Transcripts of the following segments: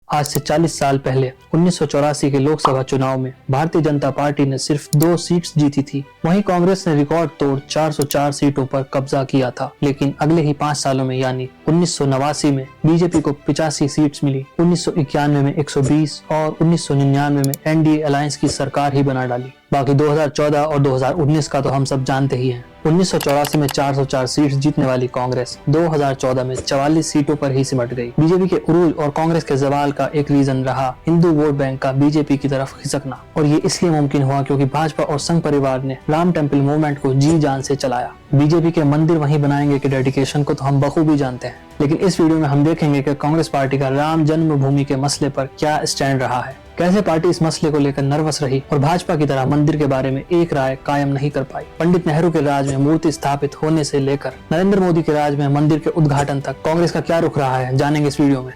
आज से 40 साल पहले 1984 के लोकसभा चुनाव में भारतीय जनता पार्टी ने सिर्फ 2 सीट्स जीती थी। वहीं कांग्रेस ने रिकॉर्ड तोड़ 404 सीटों पर कब्जा किया था। लेकिन अगले ही 5 सालों में यानी 1989 में बीजेपी को 85 सीट्स मिली, 1991 में 120 और 1999 में एनडीए अलायंस की सरकार ही बना डाली। बाकी 2014 और 2019 का तो हम सब जानते ही हैं। 1984 में 404 सीट्स जीतने वाली कांग्रेस 2014 में 44 सीटों पर ही सिमट गई। बीजेपी के उरूज और कांग्रेस के जवाल का एक रीजन रहा हिंदू वोट बैंक का बीजेपी की तरफ खिसकना, और ये इसलिए मुमकिन हुआ क्योंकि भाजपा और संघ परिवार ने राम टेम्पल मूवमेंट को जी जान से चलाया। बीजेपी के मंदिर वहीं बनाएंगे के डेडिकेशन को तो हम बखूबी जानते हैं, लेकिन इस वीडियो में हम देखेंगे कि कांग्रेस पार्टी का राम जन्मभूमि के मसले पर क्या स्टैंड रहा है, कैसे पार्टी इस मसले को लेकर नर्वस रही और भाजपा की तरह मंदिर के बारे में एक राय कायम नहीं कर पाई। पंडित नेहरू के राज में मूर्ति स्थापित होने से लेकर नरेंद्र मोदी के राज में मंदिर के उद्घाटन तक कांग्रेस का क्या रुख रहा है, जानेंगे इस वीडियो में।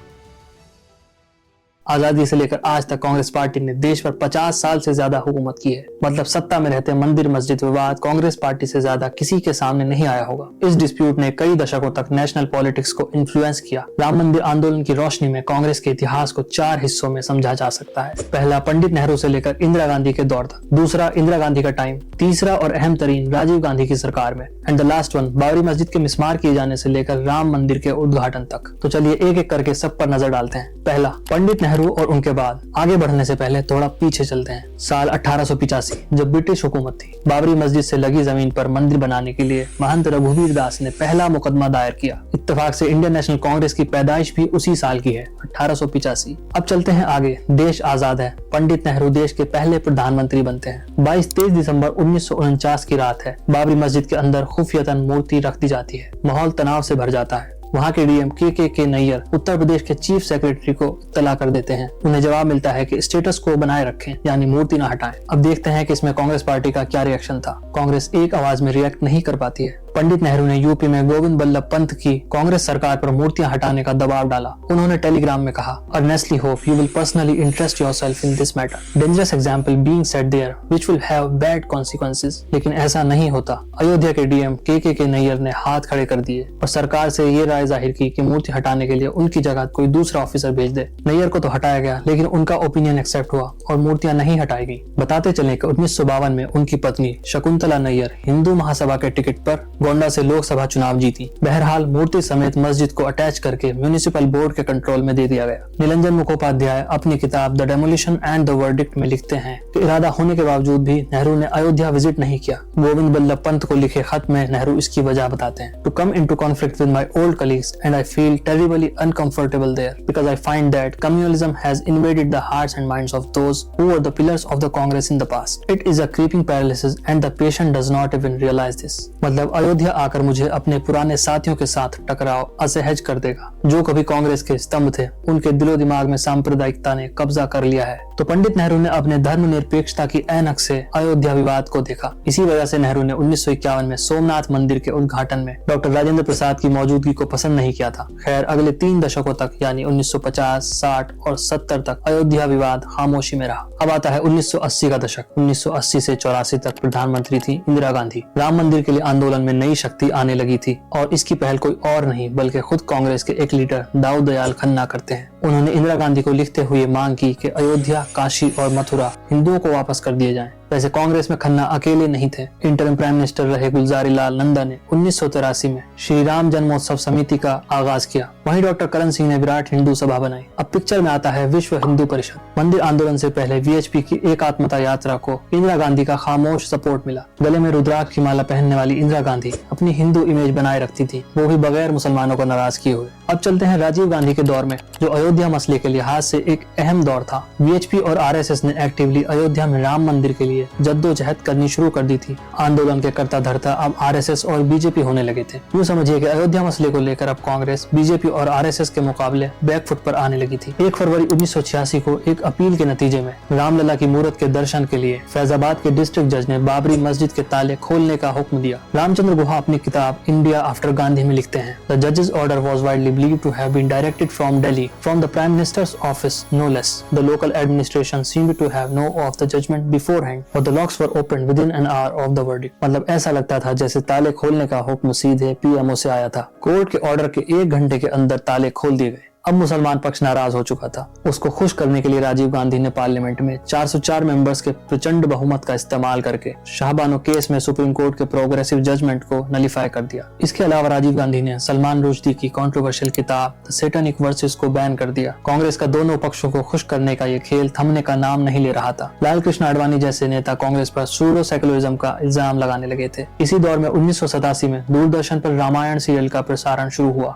आजादी से लेकर आज तक कांग्रेस पार्टी ने देश पर 50 साल से ज्यादा हुकूमत की है। मतलब सत्ता में रहते मंदिर मस्जिद विवाद कांग्रेस पार्टी से ज्यादा किसी के सामने नहीं आया होगा। इस डिस्प्यूट ने कई दशकों तक नेशनल पॉलिटिक्स को इन्फ्लुएंस किया। राम मंदिर आंदोलन की रोशनी में कांग्रेस के इतिहास को 4 हिस्सों में समझा जा सकता है। पहला, पंडित नेहरू से लेकर इंदिरा गांधी के दौर तक। दूसरा, इंदिरा गांधी का टाइम। तीसरा और अहम तरीन, राजीव गांधी की सरकार में। And the last one, Babri मस्जिद के मिस्मार किए जाने से लेकर राम मंदिर के उद्घाटन तक। तो चलिए एक एक करके सब पर नजर डालते हैं। पहला, पंडित नेहरू और उनके बाद। आगे बढ़ने से पहले थोड़ा पीछे चलते हैं। साल 1885 जब ब्रिटिश हुकूमत थी, बाबरी मस्जिद से लगी जमीन पर मंदिर बनाने के लिए महंत रघुवीर दास ने पहला मुकदमा दायर किया। इत्तेफाक से इंडियन नेशनल कांग्रेस की पैदाइश भी उसी साल की है, 1885। अब चलते हैं आगे। देश आजाद है, पंडित नेहरू देश के पहले प्रधानमंत्री बनते हैं। 22-23 दिसंबर 1949 की रात है। बाबरी मस्जिद के अंदर खुफियतन मूर्ति रख दी जाती है। माहौल तनाव से भर जाता है। वहाँ के डीएम के नैयर उत्तर प्रदेश के चीफ सेक्रेटरी को इत्तला कर देते हैं। उन्हें जवाब मिलता है कि स्टेटस को बनाए रखें, यानी मूर्ति ना हटाएं। अब देखते हैं कि इसमें कांग्रेस पार्टी का क्या रिएक्शन था। कांग्रेस एक आवाज में रिएक्ट नहीं कर पाती है। पंडित नेहरू ने यूपी में गोविंद बल्लभ पंत की कांग्रेस सरकार पर मूर्तियां हटाने का दबाव डाला। उन्होंने टेलीग्राम में कहा, earnestly hope you will personally interest yourself in this matter. Dangerous example being set there which will have bad consequences. लेकिन ऐसा नहीं होता। अयोध्या के डीएम के नैयर ने हाथ खड़े कर दिए और सरकार से ये राय जाहिर की कि मूर्ति हटाने के लिए उनकी जगह कोई दूसरा ऑफिसर भेज दे। नैयर को तो हटाया गया, लेकिन उनका ओपिनियन एक्सेप्ट हुआ और मूर्तियां नहीं हटाई गई। बताते चले कि 1952 में उनकी पत्नी शकुंतला नैयर हिंदू महासभा के टिकट पर गोंडा से लोकसभा चुनाव जीती। बहरहाल मूर्ति समेत मस्जिद को अटैच करके म्युनिसिपल बोर्ड के कंट्रोल में दे दिया गया। निरंजन मुखोपाध्याय अपनी किताब the demolition and the verdict में लिखते हैं कि इरादा होने के बावजूद भी नेहरू ने अयोध्या विजिट नहीं किया। गोविंद बल्लभ पंत को लिखे खत में नेहरू इसकी वजह बताते हैं, to come into conflict with my old colleagues and I feel terribly uncomfortable there because I find that communalism has invaded the hearts and minds of those who were the pillars of the Congress in the past. It is a creeping paralysis and the patient does not even realise this. मतलब अयोध्या आकर मुझे अपने पुराने साथियों के साथ टकराव असहज कर देगा। जो कभी कांग्रेस के स्तंभ थे, उनके दिलो दिमाग में सांप्रदायिकता ने कब्जा कर लिया है। तो पंडित नेहरू ने अपने धर्मनिरपेक्षता की ऐनक से अयोध्या विवाद को देखा। इसी वजह से नेहरू ने 1951 में सोमनाथ मंदिर के उद्घाटन में डॉक्टर राजेंद्र प्रसाद की मौजूदगी को पसंद नहीं किया था। खैर, अगले 3 दशकों तक यानी 1950, 60 और 70 तक अयोध्या विवाद खामोशी में रहा। अब आता है 1980 का दशक। 1980 से 84 तक प्रधानमंत्री थी इंदिरा गांधी। राम मंदिर के लिए आंदोलन में नई शक्ति आने लगी थी और इसकी पहल कोई और नहीं बल्कि खुद कांग्रेस के एक लीडर दाऊद दयाल खन्ना करते हैं। उन्होंने इंदिरा गांधी को लिखते हुए मांग की कि अयोध्या, काशी और मथुरा हिंदुओं को वापस कर दिए जाएं। वैसे कांग्रेस में खन्ना अकेले नहीं थे। इंटरिम प्राइम मिनिस्टर रहे गुलजारी लाल नंदा ने 1983 में श्री राम जन्मोत्सव समिति का आगाज किया। वहीं डॉक्टर करण सिंह ने विराट हिंदू सभा बनाई। अब पिक्चर में आता है विश्व हिंदू परिषद। मंदिर आंदोलन से पहले वीएचपी की एकात्मता यात्रा को इंदिरा गांधी का खामोश सपोर्ट मिला। गले में रुद्राक्ष की माला पहनने वाली इंदिरा गांधी अपनी हिंदू इमेज बनाए रखती थी, वो भी बगैर मुसलमानों को नाराज किए हुए। अब चलते हैं राजीव गांधी के दौर में, जो अयोध्या मसले के लिहाज से एक अहम दौर था। वीएचपी और आरएसएस ने एक्टिवली अयोध्या में राम मंदिर के लिए जद्दोजहद करनी शुरू कर दी थी। आंदोलन के कर्ता धर्ता अब आरएसएस और बीजेपी होने लगे थे। यूँ समझिए कि अयोध्या मसले को लेकर अब कांग्रेस बीजेपी और आरएसएस के मुकाबले बैकफुट पर आने लगी थी। 1 फरवरी 1986 को एक अपील के नतीजे में रामलला की मूर्त के दर्शन के लिए फैजाबाद के डिस्ट्रिक्ट जज ने बाबरी मस्जिद के ताले खोलने का हुक्म दिया। रामचंद्र गुहा अपनी किताब इंडिया आफ्टर गांधी में लिखते हैं, द जजेस order was widely believed to have been directed from Delhi from the prime minister's office no less. The local administration seemed to have know of the judgement beforehand और the locks were open within an hour of the verdict. मतलब ऐसा लगता था जैसे ताले खोलने का हुक्म सीधे पीएमओ से आया था। कोर्ट के ऑर्डर के 1 घंटे के अंदर ताले खोल दिए गए। अब मुसलमान पक्ष नाराज हो चुका था। उसको खुश करने के लिए राजीव गांधी ने पार्लियामेंट में 404 मेंबर्स के प्रचंड बहुमत का इस्तेमाल करके शाहबानो केस में सुप्रीम कोर्ट के प्रोग्रेसिव जजमेंट को नलीफाई कर दिया। इसके अलावा राजीव गांधी ने सलमान रुश्दी की कंट्रोवर्शियल किताब द सैटेनिक वर्सेस को बैन कर दिया। कांग्रेस का दोनों पक्षों को खुश करने का ये खेल थमने का नाम नहीं ले रहा था। लाल कृष्ण आडवाणी जैसे नेता कांग्रेस पर सूडो सेकुलरिज्म का इल्जाम लगाने लगे थे। इसी दौर में 1987 में दूरदर्शन पर रामायण सीरियल का प्रसारण शुरू हुआ।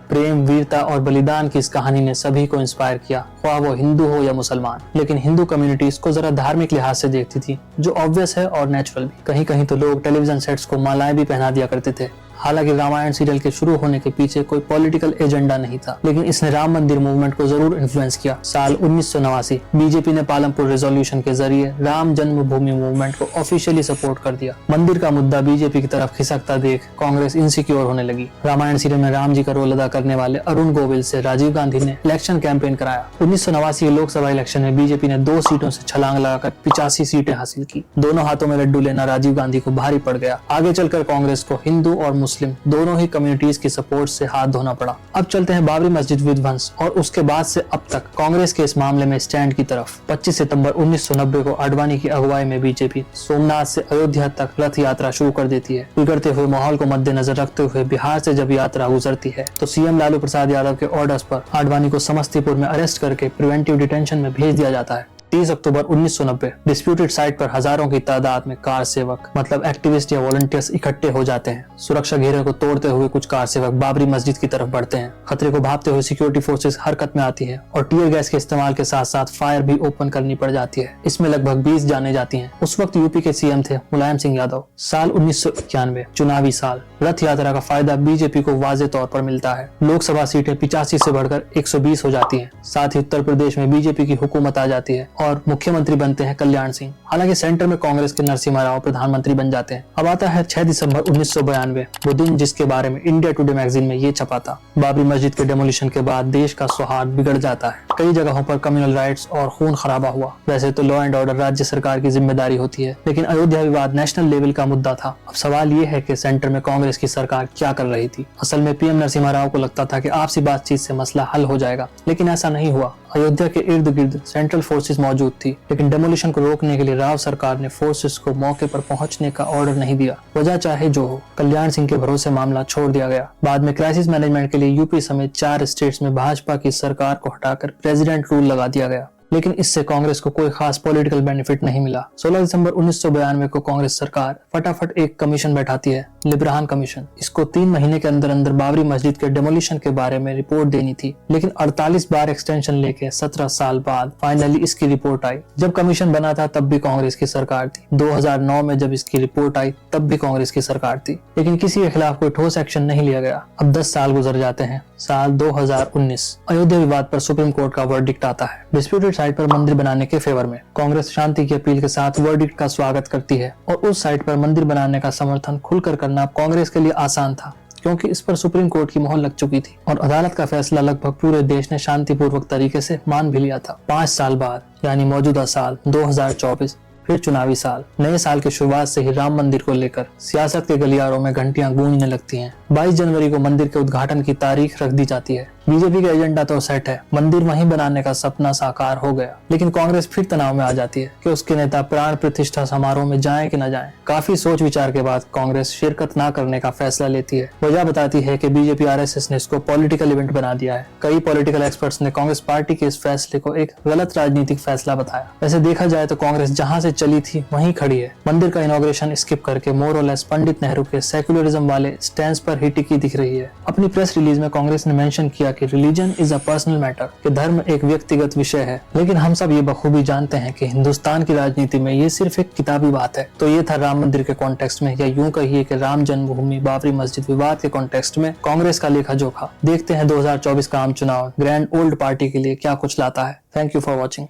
प्रेम, वीरता और बलिदान की इस कहानी ने सभी को इंस्पायर किया, ख्वाह वो हिंदू हो या मुसलमान। लेकिन हिंदू कम्युनिटी इसको जरा धार्मिक लिहाज से देखती थी, जो ऑब्वियस है और नेचुरल भी। कहीं कहीं तो लोग टेलीविजन सेट्स को मालाएं भी पहना दिया करते थे। हालांकि रामायण सीरियल के शुरू होने के पीछे कोई पॉलिटिकल एजेंडा नहीं था, लेकिन इसने राम मंदिर मूवमेंट को जरूर इन्फ्लुएंस किया। साल 1989 बीजेपी ने पालमपुर रेजोल्यूशन के जरिए राम जन्मभूमि मूवमेंट को ऑफिशियली सपोर्ट कर दिया। मंदिर का मुद्दा बीजेपी की तरफ खिसकता देख कांग्रेस इनसिक्योर होने लगी। रामायण सीरियल में राम जी का रोल अदा करने वाले अरुण गोविल से राजीव गांधी ने इलेक्शन कैंपेन कराया। 1989 के लोकसभा इलेक्शन में बीजेपी ने 2 सीटों से छलांग लगाकर 85 सीटें हासिल की। दोनों हाथों में लड्डू लेना राजीव गांधी को भारी पड़ गया। आगे चलकर कांग्रेस को हिंदू और मुस्लिम दोनों ही कम्युनिटीज की सपोर्ट से हाथ धोना पड़ा। अब चलते हैं बाबरी मस्जिद विध्वंस और उसके बाद से अब तक कांग्रेस के इस मामले में स्टैंड की तरफ। 25 सितंबर 1990 को आडवाणी की अगुवाई में बीजेपी सोमनाथ से अयोध्या तक रथ यात्रा शुरू कर देती है। बिगड़ते हुए माहौल को मद्देनजर रखते हुए बिहार से जब यात्रा गुजरती है तो सीएम लालू प्रसाद यादव के ऑर्डर्स पर आडवाणी को समस्तीपुर में अरेस्ट करके प्रिवेंटिव डिटेंशन में भेज दिया जाता है। 30 अक्टूबर 1990 डिस्प्यूटेड साइट पर हजारों की तादाद में कार सेवक मतलब एक्टिविस्ट या वॉलंटियर्स इकट्ठे हो जाते हैं। सुरक्षा घेरे को तोड़ते हुए कुछ कार सेवक बाबरी मस्जिद की तरफ बढ़ते हैं। खतरे को भांपते हुए सिक्योरिटी फोर्सेस हरकत में आती है और टीयर गैस के इस्तेमाल के साथ साथ फायर भी ओपन करनी पड़ जाती है। इसमें लगभग 20 जाने जाती हैं। उस वक्त यूपी के सीएम थे मुलायम सिंह यादव। साल 1991 चुनावी साल। रथ यात्रा का फायदा बीजेपी को वाजे तौर पर मिलता है। लोकसभा सीटें 85 से बढ़कर 120 हो जाती हैं। साथ ही उत्तर प्रदेश में बीजेपी की हुकूमत आ जाती है और मुख्यमंत्री बनते हैं कल्याण सिंह। हालांकि सेंटर में कांग्रेस के नरसिम्हा राव प्रधानमंत्री बन जाते हैं। अब आता है 6 दिसंबर 1992, वो दिन जिसके बारे में इंडिया टुडे मैगजीन में ये छपा था। बाबरी मस्जिद के डेमोलिशन के बाद देश का सौहार्द बिगड़ जाता है। कई जगहों पर कम्युनल राइट्स और खून खराबा हुआ। वैसे तो लॉ एंड ऑर्डर राज्य सरकार की जिम्मेदारी होती है, लेकिन अयोध्या विवाद नेशनल लेवल का मुद्दा था। अब सवाल ये है कि सेंटर में कांग्रेस की सरकार क्या कर रही थी। असल में पीएम नरसिम्हा राव को लगता था कि आपसी बातचीत से मसला हल हो जाएगा, लेकिन ऐसा नहीं हुआ। अयोध्या के इर्द गिर्द सेंट्रल फोर्सेस मौजूद थी, लेकिन डेमोलिशन को रोकने के लिए राव सरकार ने फोर्सेस को मौके पर पहुंचने का ऑर्डर नहीं दिया। वजह चाहे जो हो, कल्याण सिंह के भरोसे मामला छोड़ दिया गया। बाद में क्राइसिस मैनेजमेंट के लिए यूपी समेत 4 स्टेट्स में भाजपा की सरकार को हटाकर प्रेसिडेंट रूल लगा दिया गया, लेकिन इससे कांग्रेस को कोई खास पॉलिटिकल बेनिफिट नहीं मिला। 16 दिसंबर 1992 को कांग्रेस सरकार फटाफट एक कमीशन बैठाती है, लिब्राहन कमीशन। इसको 3 महीने के अंदर अंदर बाबरी मस्जिद के डेमोलिशन के बारे में रिपोर्ट देनी थी, लेकिन 48 बार एक्सटेंशन लेके 17 साल बाद फाइनली इसकी रिपोर्ट आई। जब कमीशन बना था तब भी कांग्रेस की सरकार थी। 2009 में जब इसकी रिपोर्ट आई तब भी कांग्रेस की सरकार थी, लेकिन किसी के खिलाफ कोई ठोस एक्शन नहीं लिया गया। अब 10 साल गुजर जाते हैं। साल 2019 अयोध्या विवाद पर सुप्रीम कोर्ट का वर्डिक्ट आता है। डिस्प्यूटेड साइट पर मंदिर बनाने के फेवर में कांग्रेस शांति की अपील के साथ वर्डिक्ट का स्वागत करती है और उस साइट पर मंदिर बनाने का समर्थन खुलकर करना कांग्रेस के लिए आसान था, क्योंकि इस पर सुप्रीम कोर्ट की मोहर लग चुकी थी और अदालत का फैसला लगभग पूरे देश ने शांतिपूर्वक तरीके से मान भी लिया था। 5 साल बाद यानी मौजूदा साल 2024 फिर चुनावी साल। नए साल की शुरुआत से ही राम मंदिर को लेकर सियासत के गलियारों में घंटियां गूंजने लगती हैं। 22 जनवरी को मंदिर के उद्घाटन की तारीख रख दी जाती है। बीजेपी का एजेंडा तो सेट है, मंदिर वहीं बनाने का सपना साकार हो गया, लेकिन कांग्रेस फिर तनाव में आ जाती है कि उसके नेता प्राण प्रतिष्ठा समारोह में जाएं कि न जाएं। काफी सोच विचार के बाद कांग्रेस शिरकत न करने का फैसला लेती है। वजह बताती है कि बीजेपी आरएसएस ने इसको पॉलिटिकल इवेंट बना दिया है। कई पॉलिटिकल एक्सपर्ट्स ने कांग्रेस पार्टी के इस फैसले को एक गलत राजनीतिक फैसला बताया। वैसे देखा जाए तो कांग्रेस जहां से चली थी वहीं खड़ी है। मंदिर का इनॉग्रेशन स्किप करके मोर और लेस पंडित नेहरू के सेक्युलरिज्म वाले स्टैंड पर ही टिकी दिख रही है। अपनी प्रेस रिलीज में कांग्रेस ने मेंशन किया कि religion is a personal matter, कि धर्म एक व्यक्तिगत विषय है, लेकिन हम सब ये बखूबी जानते हैं कि हिंदुस्तान की राजनीति में ये सिर्फ एक किताबी बात है। तो ये था राम मंदिर के कॉन्टेक्स्ट में, या यूं कहिए कि राम जन्मभूमि बाबरी मस्जिद विवाद के कॉन्टेक्स्ट में कांग्रेस का लेखा जोखा। देखते हैं 2024 का आम चुनाव ग्रैंड ओल्ड पार्टी के लिए क्या कुछ लाता है। Thank you for watching.